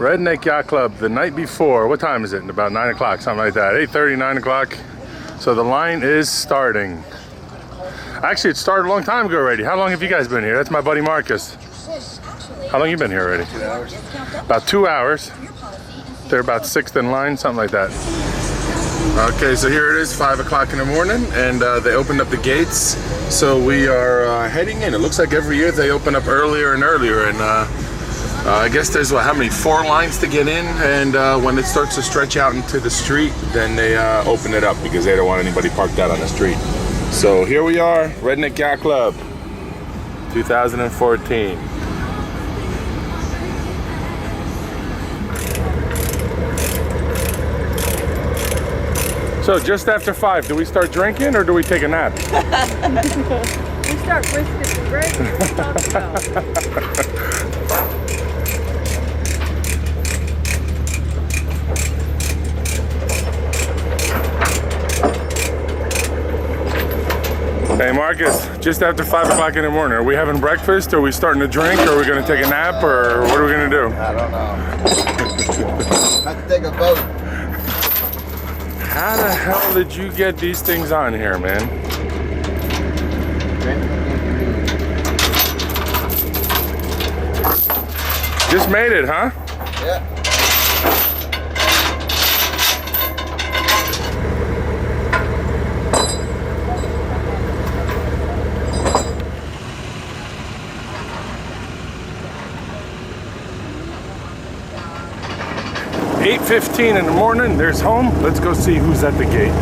Redneck Yacht Club the night before. What time is it? About 9 o'clock, something like that. 8:30, 9 o'clock. So the line is starting. Actually, it started a long time ago already. How long have you guys been here? That's my buddy Marcus. How long you been here already? 2 hours. About 2 hours. They're about sixth in line, something like that. Okay, so here it is, 5 o'clock in the morning, and they opened up the gates. So we are heading in. It looks like every year they open up earlier and earlier, and I guess there's, what, how many, 4 lines to get in, and when it starts to stretch out into the street, then they open it up because they don't want anybody parked out on the street. So here we are, Redneck Yacht Club, 2014. So just after 5, do we start drinking or do we take a nap? We start brisket and gravy. What are you talking about? Hey Marcus, just after 5 o'clock in the morning, are we having breakfast? Are we starting to drink? Or are we going to take a nap? Or what are we going to do? I don't know. I have to take a boat. How the hell did you get these things on here, man? Just made it, huh? Yeah. "8:15 in the morning, there's home. Let's go see who's at the gate."